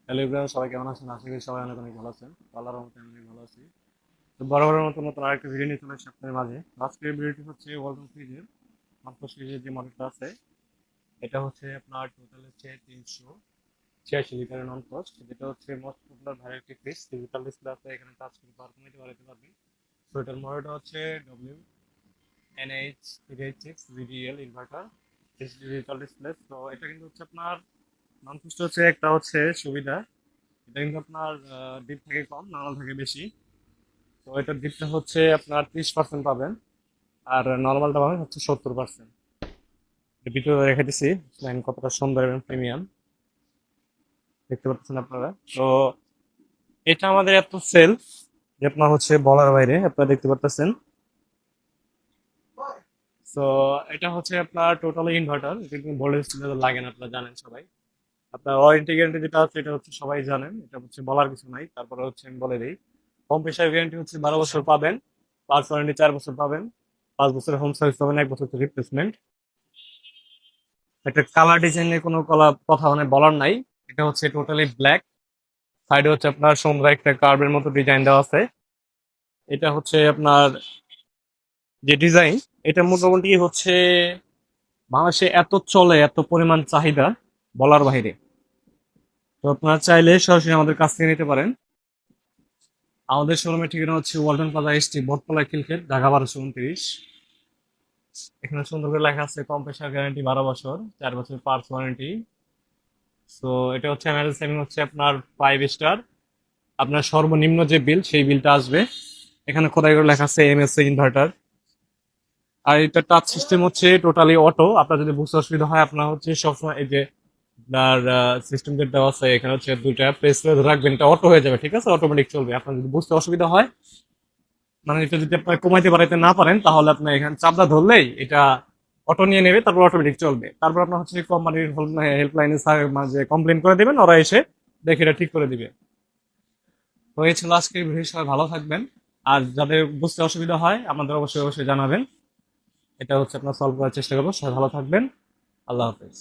Hello Ibrahim, সবাই কেমন আছেন? আশা করি সবাই অনেক অনেক ভালো আছেন। আল্লাহর রহমতে আমি অনেক ভালো আছি। তো বরাবরের মতো নতুন আরেকটা ভিডিও নিয়ে চলে এসেছি আপনাদের মাঝে। আজকের ভিডিওটি হচ্ছে ওয়ালটন ফ্রিজের মাত্র ফ্রিজের যে মডেলটা আছে, এটা হচ্ছে আপনার টোটাল হচ্ছে 386 লিটারের নন কস্ট, যেটা হচ্ছে most popular variety fridge. Digital display আছে, এখানে টাচ করে পাওয়ার কমাইতে পারতে পারবেন। তো এটার মডেলটা হচ্ছে WNH386 VDL inverter digital display. তো এটা কিন্তু হচ্ছে আপনার নন কস্ট হচ্ছে একটা হচ্ছে সুবিধা, এটা কিন্তু আপনার ডিপ থেকে কম, নর্মাল থেকে বেশি। তো এটার ডিপটা হচ্ছে আপনার 30% পাবেন, আর নর্মালটা পাবেন হচ্ছে 70%। ভিডিও রেখে দিছি, লাইন কতটা সুন্দর এবং প্রিমিয়াম দেখতে পাচ্ছেন আপনারা। তো এটা আমাদের এত সেল যে আপনার হচ্ছে বলার বাইরে, আপনারা দেখতে পাচ্ছেন। তো এটা হচ্ছে আপনার টোটালি ইনভার্টার, এটা কিন্তু ভোল্টেজ লাগে না, আপনারা জানেন সবাই। আপনার ওয়ারেন্টি গ্যারান্টি যেটা আছে এটা হচ্ছে সবাই জানেন, এটা হচ্ছে বলার কিছু নাই। তারপরে হচ্ছে আমি বলে দিই, হোম প্রেসার গ্যারান্টি হচ্ছে 12 বছর পাবেন, পার্টস ওয়ারেন্টি 4 বছর পাবেন, 5 বছরের হোম সার্ভিস পাবেন, 1 বছর রিপ্লেসমেন্ট। একটা কালার ডিজাইনের কোনো কথা মানে বলার নাই। এটা হচ্ছে টোটালি ব্ল্যাক, সাইডে হচ্ছে আপনার সুন্দর একটা কার্ভের মতো ডিজাইন দেওয়া আছে। এটা হচ্ছে আপনার যে ডিজাইন, এটা মোটামুটি হচ্ছে বাংলাদেশে এত চলে, এত পরিমাণ চাহিদা বলার বাইরে। তো আপনারা চাইলে সরাসরি আমাদের কাছ থেকে নিতে পারেন। আমাদের শোরুমের ঠিকানা হচ্ছে ওয়ালটন প্লাজা এসটি, বটতলা, খিলক্ষেত, ঢাকা 1229। এখানে সুন্দর করে লেখা আছে কম্প্রেসার গ্যারান্টি 12 বছর, 4 বছর পার্টস ওয়ারেন্টি। তো এটা হচ্ছে এমআরএল সেভিং হচ্ছে আপনার 5 স্টার। আপনার সর্বনিম্ন যে বিল সেই বিলটা আসবে। এখানে খোদাই করে লেখা আছে এমএসসি ইনভার্টার। আর এটা টাচ সিস্টেম হচ্ছে টোটালি অটো। আপনার যদি বুঝতে অসুবিধা হয়, আপনার হচ্ছে সবসময় এই যে আপনার সিস্টেম যেটা দেওয়া আছে এখানে হচ্ছে দুইটা প্রেস করে ধরে রাখবেন, এটা অটো হয়ে যাবে, ঠিক আছে? অটোমেটিক চলবে। আপনার যদি বুঝতে অসুবিধা হয়, মানে এটা যদি আপনার কমাইতে পারাইতে না পারেন, তাহলে আপনি এখানে চাপটা ধরলেই এটা অটো নিয়ে নেবে, তারপর অটোমেটিক চলবে। তারপর আপনার হচ্ছে কোম্পানির হেল্পলাইনে মাঝে কমপ্লেন করে দিবেন, ওরা এসে দেখে এটা ঠিক করে দিবে। তো এই ছিল আজকের ভিডিও, সবাই ভালো থাকবেন। আর যাদের বুঝতে অসুবিধা হয় আমাদের অবশ্যই অবশ্যই জানাবেন, এটা হচ্ছে আপনার সলভ করার চেষ্টা করবো। সবাই ভালো থাকবেন। আল্লাহ হাফেজ।